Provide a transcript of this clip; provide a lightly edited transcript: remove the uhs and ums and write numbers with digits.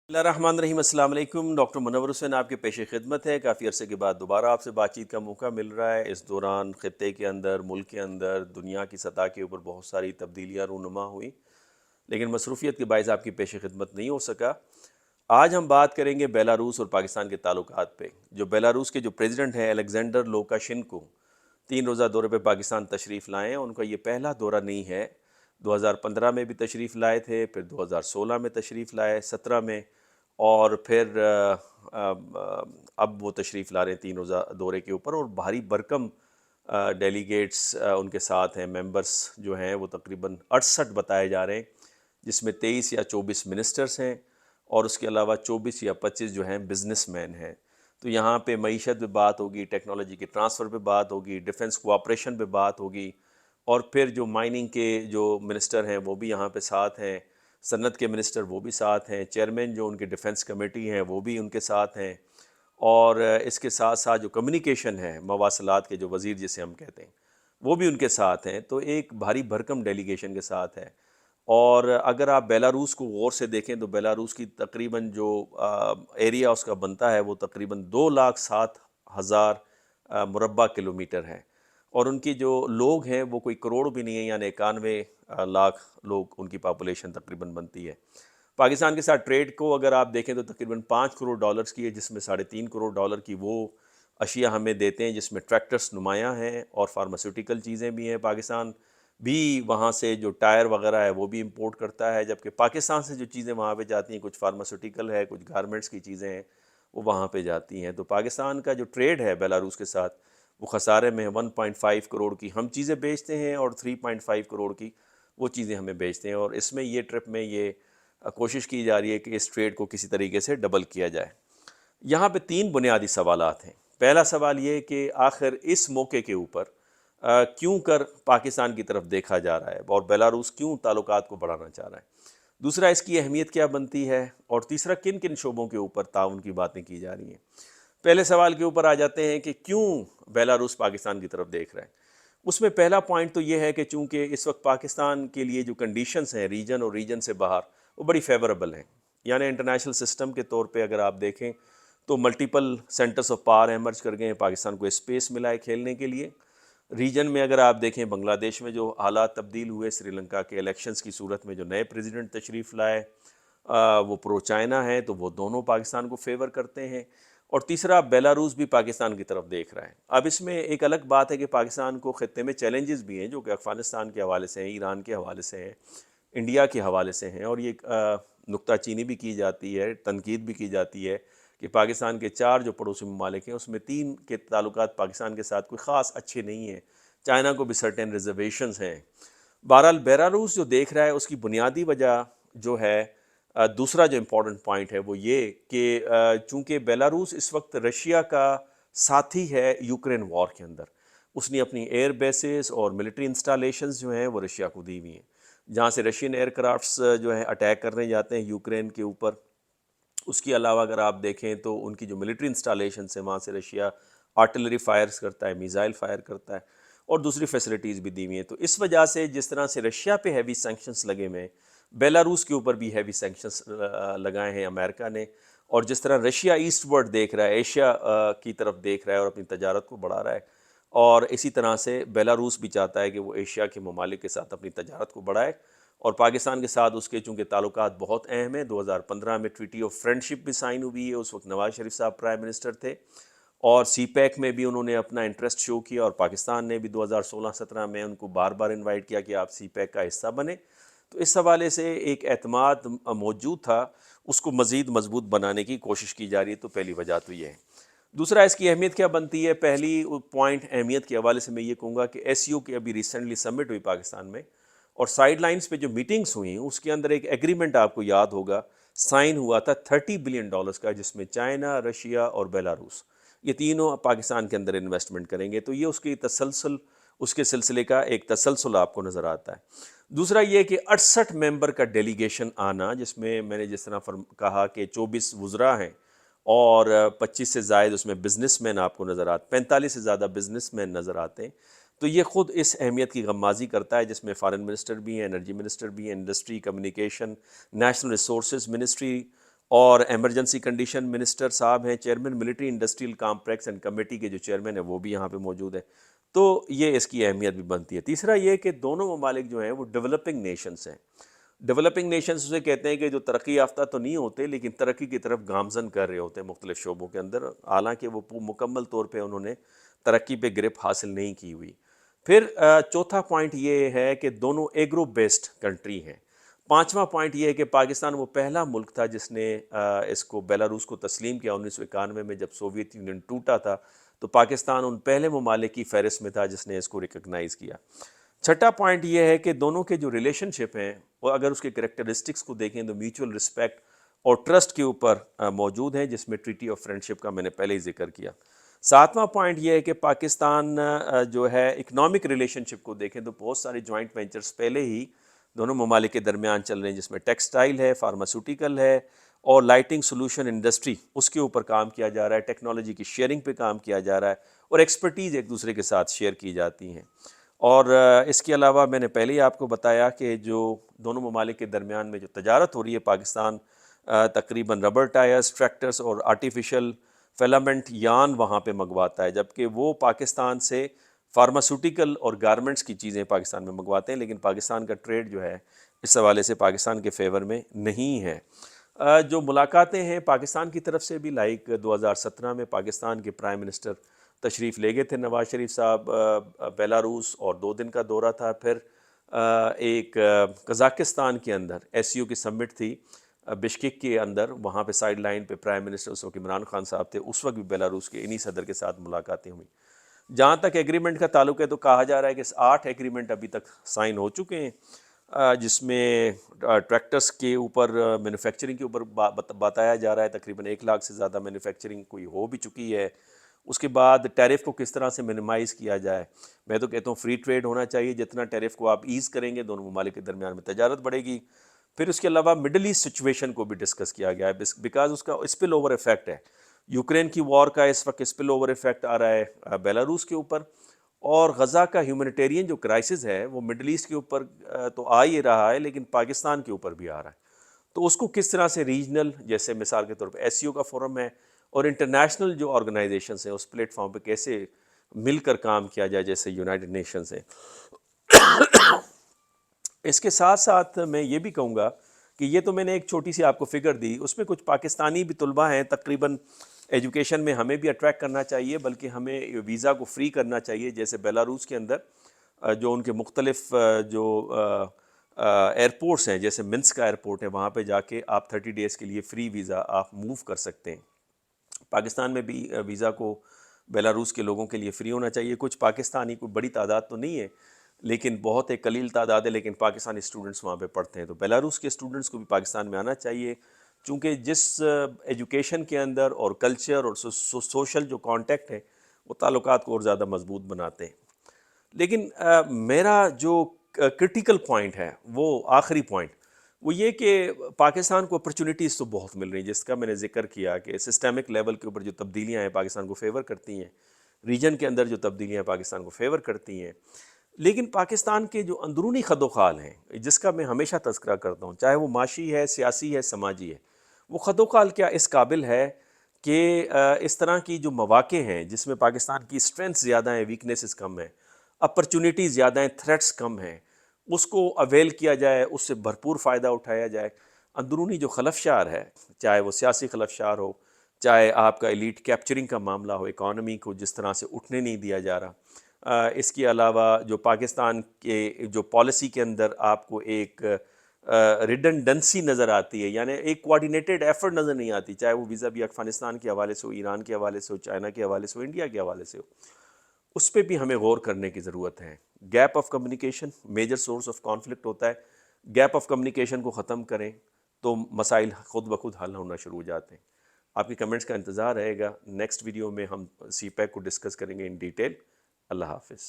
بسم اللہ الرحمن الرحیم۔ السلام علیکم، ڈاکٹر منور حسین آپ کے پیش خدمت ہے۔ کافی عرصے کے بعد دوبارہ آپ سے بات چیت کا موقع مل رہا ہے۔ اس دوران خطے کے اندر، ملک کے اندر، دنیا کی سطح کے اوپر بہت ساری تبدیلیاں رونما ہوئیں، لیکن مصروفیت کے باعث آپ کی پیش خدمت نہیں ہو سکا۔ آج ہم بات کریں گے بیلاروس اور پاکستان کے تعلقات پہ۔ جو بیلاروس کے جو پریزیڈنٹ ہیں الیگزینڈر لوکاشنکو 3 روزہ دورے پہ پاکستان تشریف لائے ہیں۔ ان کا یہ پہلا دورہ نہیں ہے، 2015 میں بھی تشریف لائے تھے، پھر 2016 میں تشریف لائے، 17 میں، اور پھر اب وہ تشریف لا رہے ہیں 3 روزہ دورے کے اوپر، اور بھاری بھرکم ڈیلیگیٹس ان کے ساتھ ہیں، ممبرس جو ہیں وہ تقریباً 68 بتائے جا رہے ہیں، جس میں 23 یا 24 منسٹرز ہیں، اور اس کے علاوہ 24 یا 25 جو ہیں بزنس مین ہیں۔ تو یہاں پہ معیشت پہ بات ہوگی، ٹیکنالوجی کے ٹرانسفر پہ بات ہوگی، ڈیفنس کوآپریشن پہ بات ہوگی، اور پھر جو مائننگ کے جو منسٹر ہیں وہ بھی یہاں پہ ساتھ ہیں، صنعت کے منسٹر وہ بھی ساتھ ہیں، چیئرمین جو ان کے ڈیفنس کمیٹی ہیں وہ بھی ان کے ساتھ ہیں، اور اس کے ساتھ ساتھ جو کمیونیکیشن ہے، مواصلات کے جو وزیر جسے ہم کہتے ہیں، وہ بھی ان کے ساتھ ہیں۔ تو ایک بھاری بھرکم ڈیلیگیشن کے ساتھ ہے۔ اور اگر آپ بیلاروس کو غور سے دیکھیں تو بیلاروس کی تقریباً جو ایریا اس کا بنتا ہے وہ تقریباً 2,07,000 مربع کلومیٹر ہے، اور ان کی جو لوگ ہیں وہ کوئی کروڑ بھی نہیں ہیں، یعنی 91 لاکھ لوگ ان کی پاپولیشن تقریباً بنتی ہے۔ پاکستان کے ساتھ ٹریڈ کو اگر آپ دیکھیں تو تقریباً 5 کروڑ ڈالرز کی ہے، جس میں 3.5 کروڑ ڈالر کی وہ اشیاء ہمیں دیتے ہیں جس میں ٹریکٹرز نمایاں ہیں، اور فارماسیوٹیکل چیزیں بھی ہیں۔ پاکستان بھی وہاں سے جو ٹائر وغیرہ ہے وہ بھی امپورٹ کرتا ہے، جبکہ پاکستان سے جو چیزیں وہاں پہ جاتی ہیں، کچھ فارماسیوٹیکل ہے، کچھ گارمنٹس کی چیزیں ہیں، وہ وہاں پہ جاتی ہیں۔ تو پاکستان کا جو ٹریڈ ہے بیلاروس کے ساتھ وہ خسارے میں ہے۔ 1.5 کروڑ کی ہم چیزیں بیچتے ہیں، اور 3.5 کروڑ کی وہ چیزیں ہمیں بیچتے ہیں، اور اس میں یہ ٹرپ میں یہ کوشش کی جا رہی ہے کہ اس ٹریڈ کو کسی طریقے سے ڈبل کیا جائے۔ یہاں پہ 3 بنیادی سوالات ہیں۔ پہلا سوال یہ کہ آخر اس موقع کے اوپر کیوں کر پاکستان کی طرف دیکھا جا رہا ہے، اور بیلاروس کیوں تعلقات کو بڑھانا چاہ رہا ہے۔ دوسرا، اس کی اہمیت کیا بنتی ہے، اور تیسرا، کن کن شعبوں کے اوپر تعاون کی باتیں کی جا رہی ہیں۔ پہلے سوال کے اوپر آ جاتے ہیں کہ کیوں بیلاروس پاکستان کی طرف دیکھ رہا ہے۔ اس میں پہلا پوائنٹ تو یہ ہے کہ چونکہ اس وقت پاکستان کے لیے جو کنڈیشنز ہیں ریجن اور ریجن سے باہر، وہ بڑی فیوریبل ہیں۔ یعنی انٹرنیشنل سسٹم کے طور پہ اگر آپ دیکھیں تو multiple centres of power emerge کر گئے ہیں، پاکستان کو اسپیس ملا ہے کھیلنے کے لیے۔ ریجن میں اگر آپ دیکھیں بنگلہ دیش میں جو حالات تبدیل ہوئے، سری لنکا کے الیکشنز کی صورت میں جو نئے پریزیڈنٹ تشریف لائے وہ پرو چائنا ہیں، تو وہ دونوں پاکستان کو فیور کرتے ہیں۔ اور تیسرا، بیلاروس بھی پاکستان کی طرف دیکھ رہا ہے۔ اب اس میں ایک الگ بات ہے کہ پاکستان کو خطے میں چیلنجز بھی ہیں، جو کہ افغانستان کے حوالے سے ہیں، ایران کے حوالے سے ہیں، انڈیا کے حوالے سے ہیں، اور یہ نکتہ چینی بھی کی جاتی ہے، تنقید بھی کی جاتی ہے کہ پاکستان کے 4 جو پڑوسی ممالک ہیں اس میں 3 کے تعلقات پاکستان کے ساتھ کوئی خاص اچھے نہیں ہیں، چائنا کو بھی سرٹن ریزرویشنز ہیں۔ بہرحال بیلاروس جو دیکھ رہا ہے اس کی بنیادی وجہ جو ہے، دوسرا جو امپورٹنٹ پوائنٹ ہے وہ یہ کہ چونکہ بیلاروس اس وقت رشیا کا ساتھی ہے یوکرین وار کے اندر، اس نے اپنی ایئر بیسز اور ملٹری انسٹالیشنز جو ہیں وہ رشیا کو دی ہوئی ہیں، جہاں سے رشین ایئر کرافٹس جو ہیں اٹیک کرنے جاتے ہیں یوکرین کے اوپر۔ اس کے علاوہ اگر آپ دیکھیں تو ان کی جو ملٹری انسٹالیشنز ہیں وہاں سے رشیا آرٹلری فائرز کرتا ہے، میزائل فائر کرتا ہے، اور دوسری فیسلٹیز بھی دی ہوئی ہیں۔ تو اس وجہ سے جس طرح سے رشیا پہ ہیوی سینکشنز لگے ہوئے ہیں، بیلاروس کے اوپر بھی ہیوی سینکشنز لگائے ہیں امریکہ نے، اور جس طرح رشیا ایسٹ ورڈ دیکھ رہا ہے، ایشیا کی طرف دیکھ رہا ہے اور اپنی تجارت کو بڑھا رہا ہے، اور اسی طرح سے بیلاروس بھی چاہتا ہے کہ وہ ایشیا کے ممالک کے ساتھ اپنی تجارت کو بڑھائے، اور پاکستان کے ساتھ اس کے چونکہ تعلقات بہت اہم ہیں۔ 2015 میں ٹریٹی آف فرینڈشپ بھی سائن ہوئی ہے، اس وقت نواز شریف صاحب پرائم منسٹر تھے، اور سی پیک میں بھی انہوں نے اپنا انٹرسٹ شو کیا، اور پاکستان نے بھی 2016-17 میں ان کو بار بار انوائٹ کیا کہ آپ سی پیک کا حصہ بنیں۔ تو اس حوالے سے ایک اعتماد موجود تھا، اس کو مزید مضبوط بنانے کی کوشش کی جا رہی ہے۔ تو پہلی وجہ تو یہ ہے۔ دوسرا، اس کی اہمیت کیا بنتی ہے؟ پہلی پوائنٹ اہمیت کے حوالے سے میں یہ کہوں گا کہ ایس یو کی ابھی ریسنٹلی سمٹ ہوئی پاکستان میں، اور سائیڈ لائنز پہ جو میٹنگز ہوئیں اس کے اندر ایک ایگریمنٹ آپ کو یاد ہوگا سائن ہوا تھا $30 بلین کا، جس میں چائنا، رشیا اور بیلاروس یہ تینوں پاکستان کے اندر انویسٹمنٹ کریں گے۔ تو یہ اس کی تسلسل، اس کے سلسلے کا ایک تسلسل آپ کو نظر آتا ہے۔ دوسرا یہ کہ 68 ممبر کا ڈیلیگیشن آنا، جس میں میں نے جس طرح کہا کہ 24 وزراء ہیں، اور 25 سے زائد اس میں بزنس مین آپ کو نظر آتے، 45 سے زیادہ بزنس مین نظر آتے ہیں۔ تو یہ خود اس اہمیت کی غمازی کرتا ہے، جس میں فارن منسٹر بھی ہیں، انرجی منسٹر بھی ہیں، industry, communication, national resources ministry, اور ایمرجنسی کنڈیشن منسٹر صاحب ہیں، chairman military industrial complex and committee کے جو چیئرمین ہیں وہ بھی یہاں پہ موجود ہیں. تو یہ اس کی اہمیت بھی بنتی ہے. تیسرا یہ کہ دونوں ممالک جو ہیں وہ ڈیولپنگ نیشنز ہیں. ڈیولپنگ نیشنز اسے کہتے ہیں کہ جو ترقی یافتہ تو نہیں ہوتے لیکن ترقی کی طرف گامزن کر رہے ہوتے ہیں مختلف شعبوں کے اندر، حالانکہ وہ مکمل طور پہ انہوں نے ترقی پہ گرپ حاصل نہیں کی ہوئی. پھر چوتھا پوائنٹ یہ ہے کہ دونوں ایگرو بیسڈ کنٹری ہیں. پانچواں پوائنٹ یہ ہے کہ پاکستان وہ پہلا ملک تھا جس نے اس کو بیلاروس کو تسلیم کیا 1991 میں جب سوویت یونین ٹوٹا تھا. تو پاکستان ان پہلے ممالک کی فہرست میں تھا جس نے اس کو ریکگنائز کیا. چھٹا پوائنٹ یہ ہے کہ دونوں کے جو ریلیشن شپ ہیں وہ اگر اس کے کریکٹرسٹکس کو دیکھیں تو میوچول رسپیکٹ اور ٹرسٹ کے اوپر موجود ہیں، جس میں ٹریٹی آف فرینڈشپ کا میں نے پہلے ہی ذکر کیا. ساتواں پوائنٹ یہ ہے کہ پاکستان جو ہے اکنامک ریلیشن شپ کو دیکھیں تو بہت سارے جوائنٹ وینچرز پہلے ہی دونوں ممالک کے درمیان چل رہے ہیں، جس میں ٹیکسٹائل ہے، فارماسوٹیکل ہے اور لائٹنگ سولوشن انڈسٹری، اس کے اوپر کام کیا جا رہا ہے، ٹیکنالوجی کی شیئرنگ پہ کام کیا جا رہا ہے اور ایکسپرٹیز ایک دوسرے کے ساتھ شیئر کی جاتی ہیں. اور اس کے علاوہ میں نے پہلے ہی آپ کو بتایا کہ جو دونوں ممالک کے درمیان میں جو تجارت ہو رہی ہے، پاکستان تقریباً ربر ٹائرز، ٹریکٹرز اور آرٹیفیشل فیلامنٹ یان وہاں پہ منگواتا ہے، جبکہ وہ پاکستان سے فارماسوٹیکل اور گارمنٹس کی چیزیں پاکستان میں منگواتے ہیں. لیکن پاکستان کا ٹریڈ جو ہے اس حوالے سے پاکستان کے فیور میں نہیں ہے. جو ملاقاتیں ہیں پاکستان کی طرف سے بھی، لائک 2017 میں پاکستان کے پرائم منسٹر تشریف لے گئے تھے نواز شریف صاحب بیلاروس، اور 2 دن کا دورہ تھا. پھر ایک قزاقستان کے اندر ایس یو کی سمٹ تھی بشکک کے اندر، وہاں پہ سائیڈ لائن پہ پرائم منسٹر اس وقت عمران خان صاحب تھے، اس وقت بھی بیلاروس کے انہی صدر کے ساتھ ملاقاتیں ہوئیں. جہاں تک ایگریمنٹ کا تعلق ہے تو کہا جا رہا ہے کہ 8 ایگریمنٹ ابھی تک سائن ہو چکے ہیں، جس میں ٹریکٹرز کے اوپر مینوفیکچرنگ کے اوپر بتایا جا رہا ہے تقریباً 1 لاکھ سے زیادہ مینوفیکچرنگ کوئی ہو بھی چکی ہے. اس کے بعد ٹیرف کو کس طرح سے منیمائز کیا جائے. میں تو کہتا ہوں فری ٹریڈ ہونا چاہیے، جتنا ٹیرف کو آپ ایز کریں گے دونوں ممالک کے درمیان میں تجارت بڑھے گی. پھر اس کے علاوہ مڈل ایسٹ سچویشن کو بھی ڈسکس کیا گیا ہے، بیکاز اس کا اسپل اوور ایفیکٹ ہے. یوکرین کی وار کا اس وقت اسپل اوور ایفیکٹ آ رہا ہے بیلاروس کے اوپر، اور غزہ کا ہیومینیٹیرین جو کرائسس ہے وہ مڈل ایسٹ کے اوپر تو آ ہی رہا ہے لیکن پاکستان کے اوپر بھی آ رہا ہے. تو اس کو کس طرح سے ریجنل، جیسے مثال کے طور پہ ایس سی او کا فورم ہے اور انٹرنیشنل جو آرگنائزیشنز ہیں اس پلیٹ فارم پہ کیسے مل کر کام کیا جائے، جیسے یونائٹڈ نیشنز ہیں. اس کے ساتھ ساتھ میں یہ بھی کہوں گا کہ یہ تو میں نے ایک چھوٹی سی آپ کو فگر دی، اس میں کچھ پاکستانی بھی طلباء ہیں تقریباً ایجوکیشن میں، ہمیں بھی اٹریکٹ کرنا چاہیے، بلکہ ہمیں ویزا کو فری کرنا چاہیے. جیسے بیلاروس کے اندر جو ان کے مختلف جو ایئرپورٹس ہیں، جیسے منسک کا ایئرپورٹ ہے، وہاں پہ جا کے آپ 30 ڈیز کے لیے فری ویزا آپ موو کر سکتے ہیں. پاکستان میں بھی ویزا کو بیلاروس کے لوگوں کے لیے فری ہونا چاہیے. کچھ پاکستانی، کوئی بڑی تعداد تو نہیں ہے لیکن بہت ایک قلیل تعداد ہے، لیکن پاکستانی اسٹوڈنٹس وہاں پہ پڑھتے ہیں. تو بیلاروس کے اسٹوڈنٹس کو بھی پاکستان میں آنا چاہیے، چونکہ جس ایجوکیشن کے اندر اور کلچر اور سوشل جو کانٹیکٹ ہے وہ تعلقات کو اور زیادہ مضبوط بناتے ہیں. لیکن میرا جو کرٹیکل پوائنٹ ہے، وہ آخری پوائنٹ، وہ یہ کہ پاکستان کو اپرچونیٹیز تو بہت مل رہی ہیں، جس کا میں نے ذکر کیا کہ سسٹمک لیول کے اوپر جو تبدیلیاں ہیں پاکستان کو فیور کرتی ہیں، ریجن کے اندر جو تبدیلیاں پاکستان کو فیور کرتی ہیں. لیکن پاکستان کے جو اندرونی خد و خال ہیں، جس کا میں ہمیشہ تذکرہ کرتا ہوں، چاہے وہ معاشی ہے، سیاسی ہے، سماجی ہے، وہ خد و خال کیا اس قابل ہے کہ اس طرح کی جو مواقع ہیں جس میں پاکستان کی اسٹرینتھ زیادہ ہیں، ویکنیسز کم ہیں، اپرچونیٹیز زیادہ ہیں، تھریٹس کم ہیں، اس کو اویل کیا جائے، اس سے بھرپور فائدہ اٹھایا جائے. اندرونی جو خلفشار ہے، چاہے وہ سیاسی خلفشار ہو، چاہے آپ کا ایلیٹ کیپچرنگ کا معاملہ ہو، اکانومی کو جس طرح سے اٹھنے نہیں دیا جا رہا، اس کے علاوہ جو پاکستان کے جو پالیسی کے اندر آپ کو ایک ریڈنڈنسی نظر آتی ہے، یعنی ایک کوارڈینیٹڈ ایفرٹ نظر نہیں آتی، چاہے وہ ویزا بھی افغانستان کے حوالے سے ہو، ایران کے حوالے سے ہو، چائنا کے حوالے سے ہو، انڈیا کے حوالے سے ہو. اس پہ بھی ہمیں غور کرنے کی ضرورت ہے. Gap of communication major source of conflict ہوتا ہے. گیپ آف کمیونیکیشن کو ختم کریں تو مسائل خود بخود حل ہونا شروع ہو جاتے ہیں. آپ کی کمنٹس کا انتظار رہے گا. نیکسٹ ویڈیو میں ہم سی پیک کو ڈسکس کریں گے ان ڈیٹیل. اللہ حافظ.